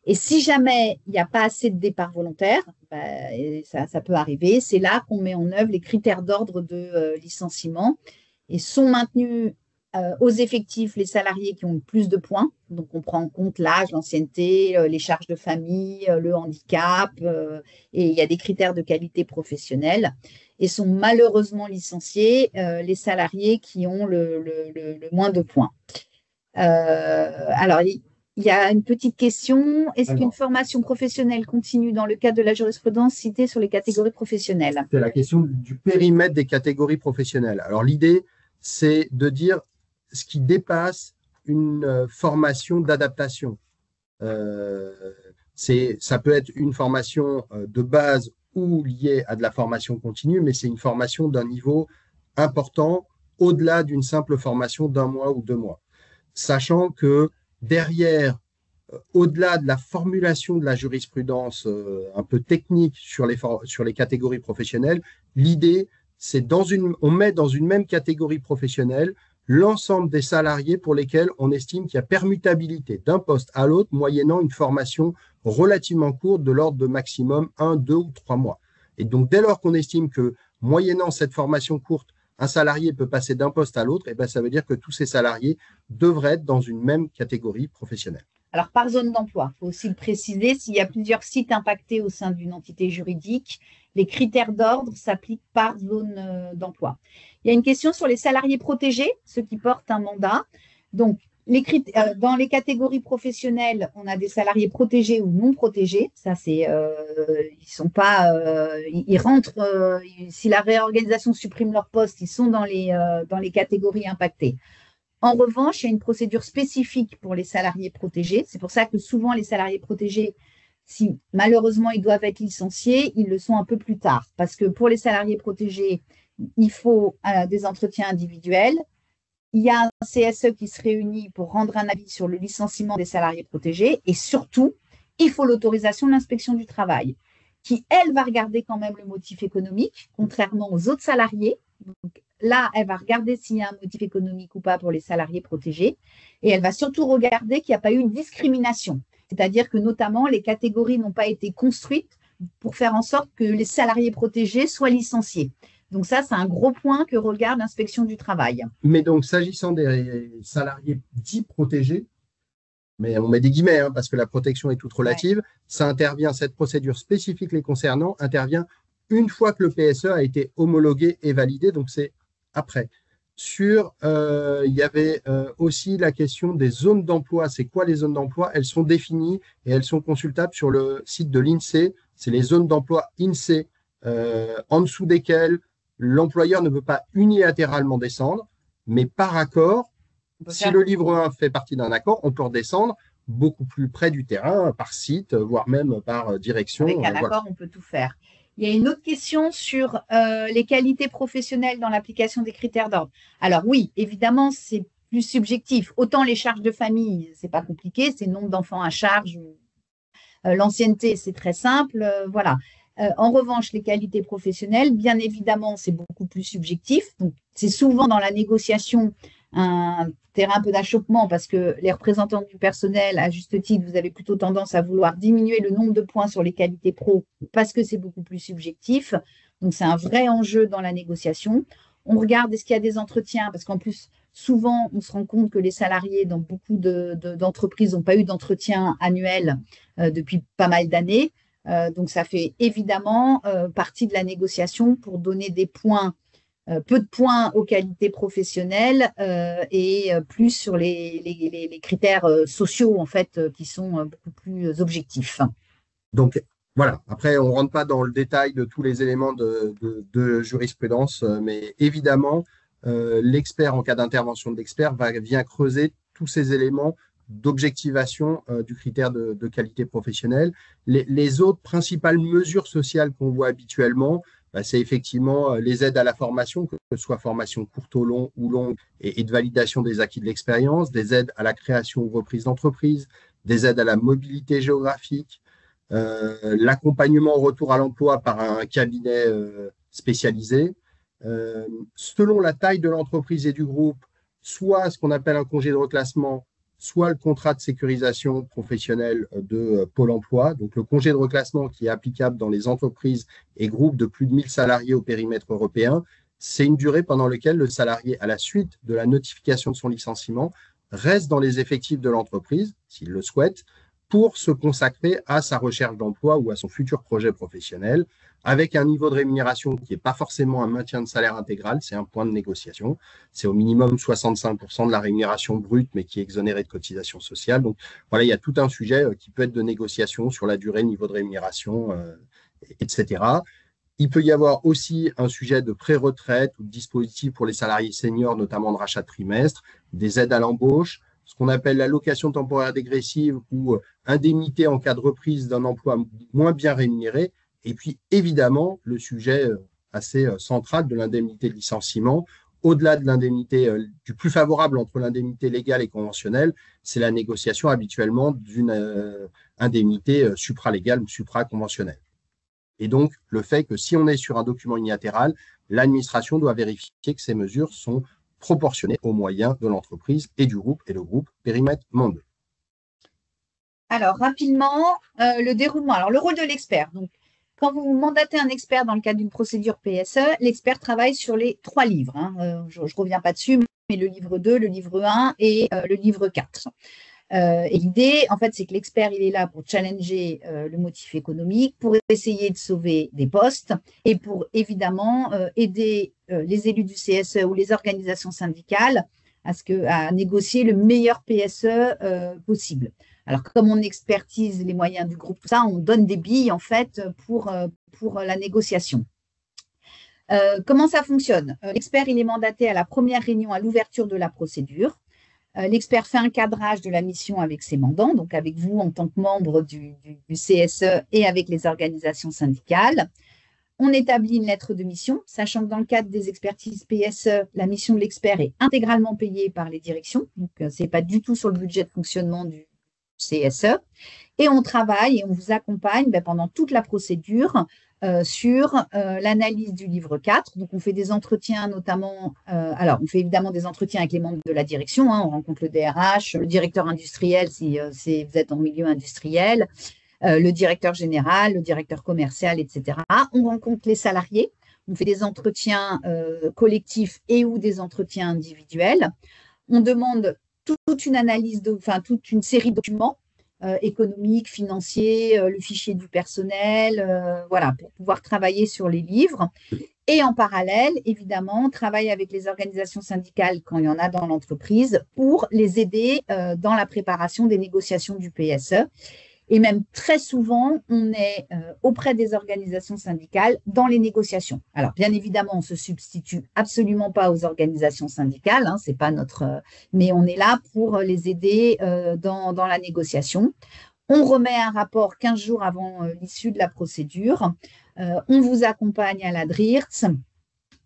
Et si jamais il n'y a pas assez de départs volontaires, et ça peut arriver, c'est là qu'on met en œuvre les critères d'ordre de licenciement et sont maintenus aux effectifs les salariés qui ont le plus de points. Donc, on prend en compte l'âge, l'ancienneté, les charges de famille, le handicap, et il y a des critères de qualité professionnelle. Et sont malheureusement licenciés les salariés qui ont le moins de points. Alors, il y a une petite question. Est-ce qu'une formation professionnelle continue dans le cadre de la jurisprudence citée sur les catégories professionnelles? C'est la question du périmètre des catégories professionnelles. Alors, l'idée, c'est de dire ce qui dépasse une formation d'adaptation. Ça peut être une formation de base ou liée à de la formation continue, mais c'est une formation d'un niveau important au-delà d'une simple formation d'1 mois ou 2 mois. Sachant que derrière, au-delà de la formulation de la jurisprudence un peu technique sur les catégories professionnelles, l'idée, c'est on met dans une même catégorie professionnelle l'ensemble des salariés pour lesquels on estime qu'il y a permutabilité d'un poste à l'autre moyennant une formation relativement courte de l'ordre de maximum 1, 2 ou 3 mois. Et donc, dès lors qu'on estime que moyennant cette formation courte, un salarié peut passer d'un poste à l'autre, ça veut dire que tous ces salariés devraient être dans une même catégorie professionnelle. Alors, par zone d'emploi, il faut aussi le préciser, s'il y a plusieurs sites impactés au sein d'une entité juridique, les critères d'ordre s'appliquent par zone d'emploi. Il y a une question sur les salariés protégés, ceux qui portent un mandat. Donc, dans les catégories professionnelles, on a des salariés protégés ou non protégés. Ça, c'est, ils sont pas, ils rentrent. Si la réorganisation supprime leur poste, ils sont dans les catégories impactées. En revanche, il y a une procédure spécifique pour les salariés protégés. C'est pour ça que souvent, les salariés protégés, si malheureusement ils doivent être licenciés, ils le sont un peu plus tard. Parce que pour les salariés protégés, il faut des entretiens individuels. Il y a un CSE qui se réunit pour rendre un avis sur le licenciement des salariés protégés. Et surtout, il faut l'autorisation de l'inspection du travail, qui, elle, va regarder quand même le motif économique, contrairement aux autres salariés. Donc, là, elle va regarder s'il y a un motif économique ou pas pour les salariés protégés. Et elle va surtout regarder qu'il n'y a pas eu une discrimination. C'est-à-dire que notamment, les catégories n'ont pas été construites pour faire en sorte que les salariés protégés soient licenciés. Donc ça, c'est un gros point que regarde l'inspection du travail. Mais donc, s'agissant des salariés dits protégés, mais on met des guillemets parce que la protection est toute relative, ça intervient, cette procédure spécifique les concernant intervient une fois que le PSE a été homologué et validé, donc c'est après. Il y avait aussi la question des zones d'emploi. C'est quoi les zones d'emploi? Elles sont définies et elles sont consultables sur le site de l'INSEE. C'est les zones d'emploi INSEE en dessous desquelles l'employeur ne peut pas unilatéralement descendre, mais par accord, si le livre 1 fait partie d'un accord, on peut redescendre beaucoup plus près du terrain, par site, voire même par direction. Avec un accord, on peut tout faire. Il y a une autre question sur les qualités professionnelles dans l'application des critères d'ordre. Alors oui, évidemment, c'est plus subjectif. Autant les charges de famille, c'est pas compliqué, c'est nombre d'enfants à charge. L'ancienneté, c'est très simple. Voilà. En revanche, les qualités professionnelles, bien évidemment, c'est beaucoup plus subjectif. Donc, c'est souvent dans la négociation un terrain un peu d'achoppement parce que les représentants du personnel, à juste titre, vous avez plutôt tendance à vouloir diminuer le nombre de points sur les qualités pro parce que c'est beaucoup plus subjectif. Donc, c'est un vrai enjeu dans la négociation. On regarde est-ce qu'il y a des entretiens parce qu'en plus, souvent, on se rend compte que les salariés dans beaucoup d'entreprises n'ont pas eu d'entretien annuel depuis pas mal d'années. Donc, ça fait évidemment partie de la négociation pour donner des points peu de points aux qualités professionnelles et plus sur les critères sociaux, en fait, qui sont beaucoup plus objectifs. Donc, voilà. Après, on ne rentre pas dans le détail de tous les éléments de jurisprudence, mais évidemment, l'expert, en cas d'intervention de l'expert, vient creuser tous ces éléments d'objectivation du critère de qualité professionnelle. Les autres principales mesures sociales qu'on voit habituellement, c'est effectivement les aides à la formation, que ce soit formation courte ou longue, et de validation des acquis de l'expérience, des aides à la création ou reprise d'entreprise, des aides à la mobilité géographique, l'accompagnement au retour à l'emploi par un cabinet spécialisé. Selon la taille de l'entreprise et du groupe, soit ce qu'on appelle un congé de reclassement, soit le contrat de sécurisation professionnelle de Pôle emploi. Donc, le congé de reclassement qui est applicable dans les entreprises et groupes de plus de 1000 salariés au périmètre européen, c'est une durée pendant laquelle le salarié, à la suite de la notification de son licenciement, reste dans les effectifs de l'entreprise, s'il le souhaite, pour se consacrer à sa recherche d'emploi ou à son futur projet professionnel, avec un niveau de rémunération qui n'est pas forcément un maintien de salaire intégral, c'est un point de négociation. C'est au minimum 65% de la rémunération brute, mais qui est exonérée de cotisations sociales. Donc voilà, il y a tout un sujet qui peut être de négociation sur la durée, niveau de rémunération, etc. Il peut y avoir aussi un sujet de pré-retraite ou de dispositif pour les salariés seniors, notamment de rachat de trimestre, des aides à l'embauche, ce qu'on appelle l'allocation temporaire dégressive ou indemnité en cas de reprise d'un emploi moins bien rémunéré. Et puis, évidemment, le sujet assez central de l'indemnité de licenciement, au-delà de l'indemnité du plus favorable entre l'indemnité légale et conventionnelle, c'est la négociation habituellement d'une indemnité supralégale ou supraconventionnelle. Et donc, le fait que si on est sur un document unilatéral, l'administration doit vérifier que ces mesures sont proportionnées aux moyens de l'entreprise et du groupe, et le groupe périmètre monde. Alors, rapidement, le déroulement. Alors, le rôle de l'expert. Donc, quand vous mandatez un expert dans le cadre d'une procédure PSE, l'expert travaille sur les 3 livres. Je ne reviens pas dessus, mais le livre 2, le livre 1 et le livre 4. Et l'idée, en fait, c'est que l'expert, il est là pour challenger le motif économique, pour essayer de sauver des postes et pour évidemment aider les élus du CSE ou les organisations syndicales à négocier le meilleur PSE possible. Alors, comme on expertise les moyens du groupe, tout ça, on donne des billes, en fait, pour la négociation. Comment ça fonctionne? L'expert, il est mandaté à la première réunion à l'ouverture de la procédure. L'expert fait un cadrage de la mission avec ses mandants, donc avec vous en tant que membre du CSE et avec les organisations syndicales. On établit une lettre de mission, sachant que dans le cadre des expertises PSE, la mission de l'expert est intégralement payée par les directions, donc ce n'est pas du tout sur le budget de fonctionnement du CSE. Et on travaille et on vous accompagne pendant toute la procédure sur l'analyse du livre 4. Donc, on fait des entretiens notamment, on fait évidemment des entretiens avec les membres de la direction, on rencontre le DRH, le directeur industriel si vous êtes en milieu industriel, le directeur général, le directeur commercial, etc. On rencontre les salariés, on fait des entretiens collectifs et ou des entretiens individuels. On demande toute une analyse, toute une série de documents économiques, financiers, le fichier du personnel, pour pouvoir travailler sur les livres. Et en parallèle, évidemment, on travaille avec les organisations syndicales quand il y en a dans l'entreprise pour les aider dans la préparation des négociations du PSE. Et même très souvent, on est auprès des organisations syndicales dans les négociations. Alors, bien évidemment, on ne se substitue absolument pas aux organisations syndicales, c'est pas mais on est là pour les aider dans la négociation. On remet un rapport 15 jours avant l'issue de la procédure. On vous accompagne à la DRIRTS.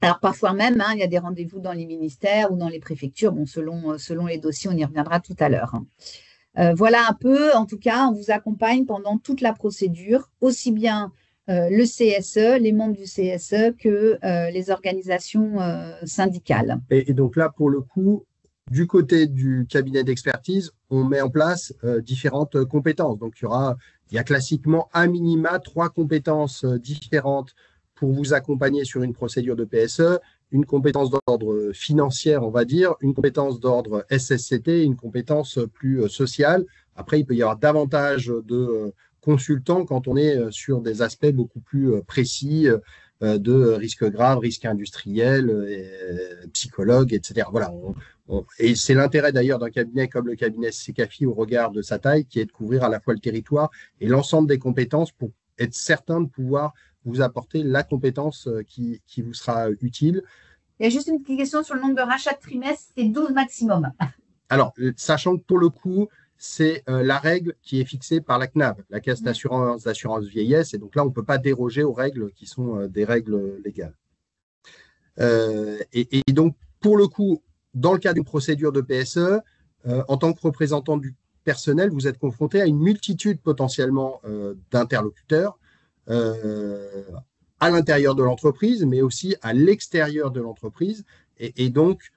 Alors, parfois même, il y a des rendez-vous dans les ministères ou dans les préfectures, selon les dossiers, on y reviendra tout à l'heure. Voilà un peu, en tout cas, on vous accompagne pendant toute la procédure, aussi bien le CSE, les membres du CSE que les organisations syndicales. Et donc là, pour le coup, du côté du cabinet d'expertise, on met en place différentes compétences. Donc, il y a classiquement à minima 3 compétences différentes pour vous accompagner sur une procédure de PSE. Une compétence d'ordre financière, on va dire, une compétence d'ordre SSCT, une compétence plus sociale. Après, il peut y avoir davantage de consultants quand on est sur des aspects beaucoup plus précis, de risques graves, risques industriels, psychologues, etc. Voilà. Et c'est l'intérêt d'ailleurs d'un cabinet comme le cabinet Secafi au regard de sa taille, qui est de couvrir à la fois le territoire et l'ensemble des compétences pour être certain de pouvoir vous apporter la compétence qui vous sera utile. Il y a juste une petite question sur le nombre de rachats de trimestre, c'est 12 maximum. Alors, sachant que pour le coup, c'est la règle qui est fixée par la CNAV, la Caisse d'assurance vieillesse, et donc là, on ne peut pas déroger aux règles qui sont des règles légales. Et donc, pour le coup, dans le cas d'une procédure de PSE, en tant que représentant du personnel, vous êtes confronté à une multitude potentiellement d'interlocuteurs à l'intérieur de l'entreprise, mais aussi à l'extérieur de l'entreprise. Et donc,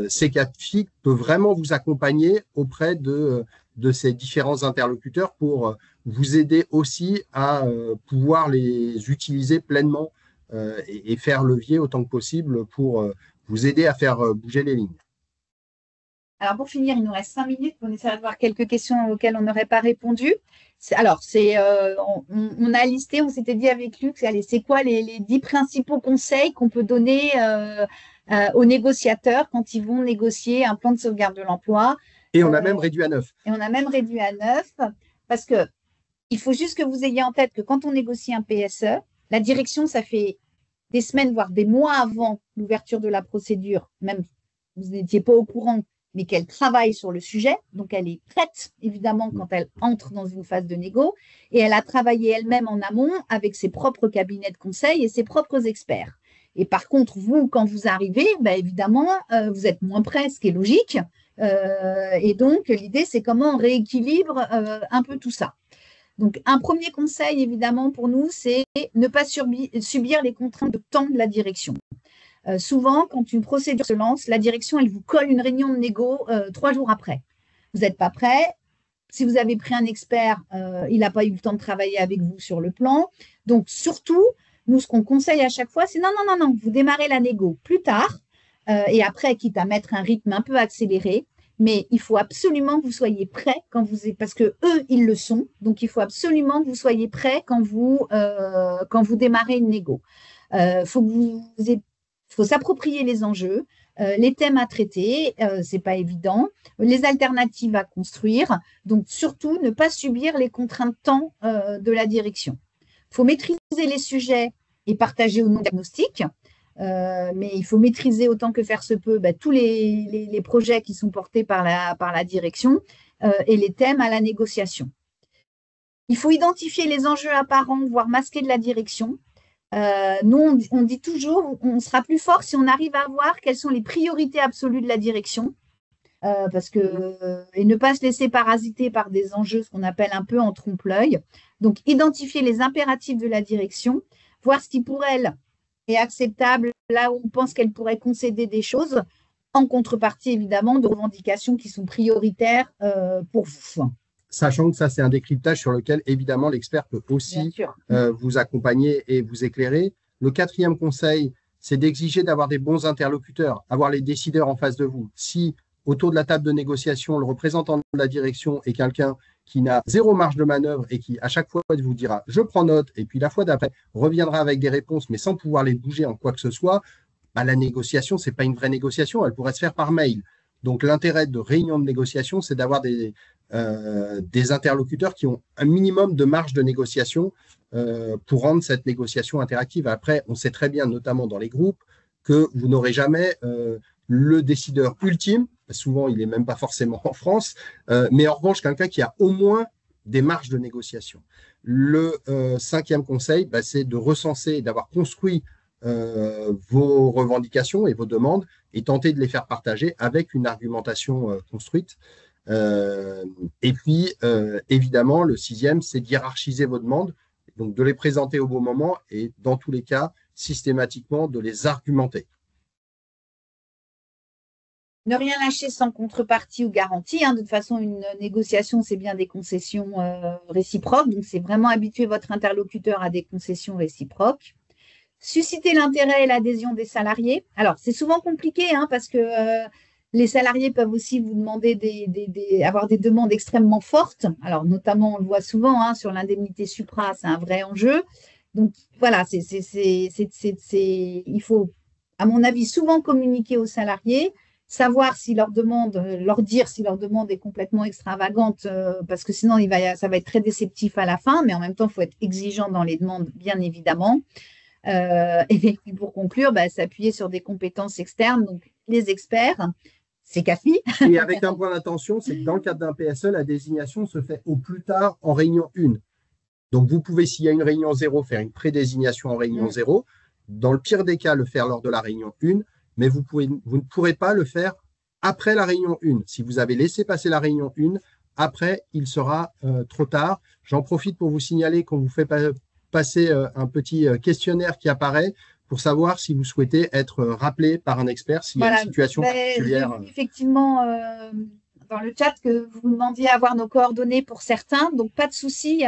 Secafi peut vraiment vous accompagner auprès de ces différents interlocuteurs pour vous aider aussi à pouvoir les utiliser pleinement et faire levier autant que possible pour vous aider à faire bouger les lignes. Alors, pour finir, il nous reste 5 minutes. On essaie de voir quelques questions auxquelles on n'aurait pas répondu. Alors, on a listé, on s'était dit avec Luc, c'est quoi les 10 principaux conseils qu'on peut donner aux négociateurs quand ils vont négocier un plan de sauvegarde de l'emploi. Et on a même réduit à 9. Et on a même réduit à 9 parce que il faut juste que vous ayez en tête que quand on négocie un PSE, la direction, ça fait des semaines, voire des mois avant l'ouverture de la procédure, même vous n'étiez pas au courant, mais qu'elle travaille sur le sujet. Donc, elle est prête, évidemment, quand elle entre dans une phase de négo. Et elle a travaillé elle-même en amont avec ses propres cabinets de conseil et ses propres experts. Et par contre, vous, quand vous arrivez, évidemment, vous êtes moins prêt, ce qui est logique. Et donc, l'idée, c'est comment on rééquilibre un peu tout ça. Donc, un premier conseil, évidemment, pour nous, c'est ne pas subir les contraintes de temps de la direction. Souvent, quand une procédure se lance, la direction, elle vous colle une réunion de négo 3 jours après. Vous n'êtes pas prêt. Si vous avez pris un expert, il n'a pas eu le temps de travailler avec vous sur le plan. Donc, surtout, nous, ce qu'on conseille à chaque fois, c'est non, vous démarrez la négo plus tard et après, quitte à mettre un rythme un peu accéléré. Mais il faut absolument que vous soyez prêts parce que eux, ils le sont. Donc, il faut absolument que vous soyez prêts quand vous démarrez une négo. Faut s'approprier les enjeux, les thèmes à traiter, c'est pas évident, les alternatives à construire. Donc, surtout, ne pas subir les contraintes de temps de la direction. Il faut maîtriser les sujets et partager ou non diagnostic. Mais il faut maîtriser autant que faire se peut tous les projets qui sont portés par la direction et les thèmes à la négociation. Il faut identifier les enjeux apparents, voire masqués de la direction. Nous, on dit toujours, on sera plus fort si on arrive à voir quelles sont les priorités absolues de la direction. Et ne pas se laisser parasiter par des enjeux, ce qu'on appelle un peu en trompe-l'œil. Donc, identifier les impératifs de la direction, voir ce qui pour elle est acceptable, là où on pense qu'elle pourrait concéder des choses, en contrepartie évidemment de revendications qui sont prioritaires pour vous. Sachant que ça, c'est un décryptage sur lequel, évidemment, l'expert peut aussi vous accompagner et vous éclairer. Le 4e conseil, c'est d'exiger d'avoir des bons interlocuteurs, avoir les décideurs en face de vous. Si, autour de la table de négociation, le représentant de la direction est quelqu'un qui n'a 0 marge de manœuvre et qui, à chaque fois, vous dira « je prends note » et puis la fois d'après, reviendra avec des réponses, mais sans pouvoir les bouger en quoi que ce soit, la négociation, ce n'est pas une vraie négociation, elle pourrait se faire par mail. Donc, l'intérêt de réunion de négociation, c'est d'avoir des interlocuteurs qui ont un minimum de marge de négociation pour rendre cette négociation interactive. Après, on sait très bien, notamment dans les groupes, que vous n'aurez jamais le décideur ultime. Souvent, il n'est même pas forcément en France, mais en revanche, quelqu'un qui a au moins des marges de négociation. Le 5e conseil, c'est de recenser et d'avoir construit vos revendications et vos demandes et tenter de les faire partager avec une argumentation construite. Et puis, évidemment, le 6e, c'est de hiérarchiser vos demandes, donc de les présenter au bon moment et, dans tous les cas, systématiquement, de les argumenter. Ne rien lâcher sans contrepartie ou garantie. De toute façon, une négociation, c'est bien des concessions réciproques. Donc, c'est vraiment habituer votre interlocuteur à des concessions réciproques. Susciter l'intérêt et l'adhésion des salariés. Alors, c'est souvent compliqué parce que les salariés peuvent aussi vous demander avoir des demandes extrêmement fortes. Alors, notamment, on le voit souvent sur l'indemnité supra, c'est un vrai enjeu. Donc, voilà, il faut, à mon avis, souvent communiquer aux salariés, savoir si leur demande, leur dire si leur demande est complètement extravagante, parce que sinon, ça va être très déceptif à la fin, mais en même temps, il faut être exigeant dans les demandes, bien évidemment. Et puis pour conclure, s'appuyer sur des compétences externes, donc les experts, c'est CAFI. Et avec un point d'attention, c'est que dans le cadre d'un PSE, la désignation se fait au plus tard en réunion 1. Donc, vous pouvez, s'il y a une réunion 0, faire une prédésignation en réunion 0. Dans le pire des cas, le faire lors de la réunion 1, mais vous ne pourrez pas le faire après la réunion 1. Si vous avez laissé passer la réunion 1, après, il sera trop tard. J'en profite pour vous signaler qu'on vous fait passer un petit questionnaire qui apparaît pour savoir si vous souhaitez être rappelé par un expert s'il y a une situation particulière. J'ai vu effectivement dans le chat que vous demandiez à avoir nos coordonnées pour certains, donc pas de souci.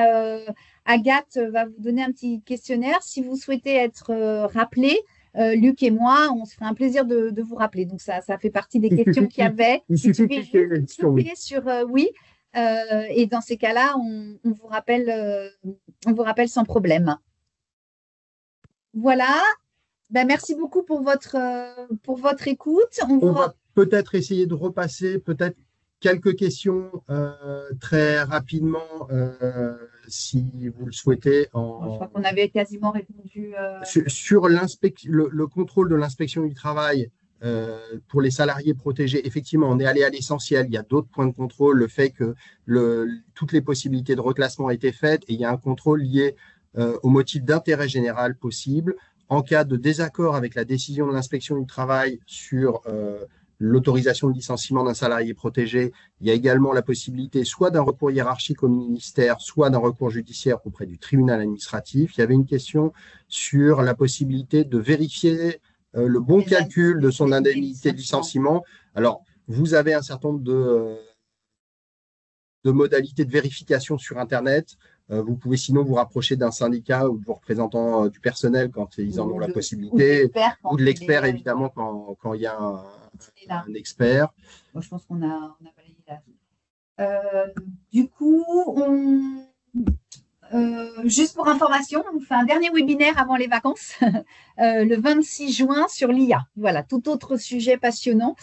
Agathe va vous donner un petit questionnaire. Si vous souhaitez être rappelé, Luc et moi, on se ferait un plaisir de vous rappeler. Donc ça fait partie des questions qu'il y avait. Il suffit de cliquer sur oui. Et dans ces cas-là, on vous rappelle sans problème. Voilà. Merci beaucoup pour votre écoute. On va peut-être essayer de repasser quelques questions très rapidement, si vous le souhaitez. Je crois qu'on avait quasiment répondu. Sur le contrôle de l'inspection du travail pour les salariés protégés, effectivement, on est allé à l'essentiel. Il y a d'autres points de contrôle, le fait que toutes les possibilités de reclassement ont été faites et il y a un contrôle lié au motif d'intérêt général possible. En cas de désaccord avec la décision de l'inspection du travail sur l'autorisation de licenciement d'un salarié protégé, il y a également la possibilité soit d'un recours hiérarchique au ministère, soit d'un recours judiciaire auprès du tribunal administratif. Il y avait une question sur la possibilité de vérifier le bon calcul de son indemnité de licenciement. Alors, vous avez un certain nombre de modalités de vérification sur Internet. Vous pouvez sinon vous rapprocher d'un syndicat ou de vos représentants du personnel quand ils en ont la possibilité, ou de l'expert, évidemment, quand il y a un expert. Moi, je pense qu'on a balayé là. Du coup, juste pour information, on fait un dernier webinaire avant les vacances, le 26 juin sur l'IA. Voilà, tout autre sujet passionnant.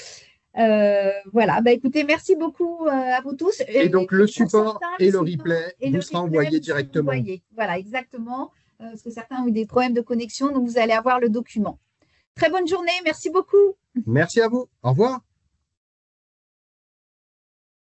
Voilà, écoutez, merci beaucoup à vous tous. Et donc, le support et le replay vous sera envoyé directement. Voilà, exactement. Parce que certains ont eu des problèmes de connexion, donc vous allez avoir le document. Très bonne journée, merci beaucoup. Merci à vous. Au revoir.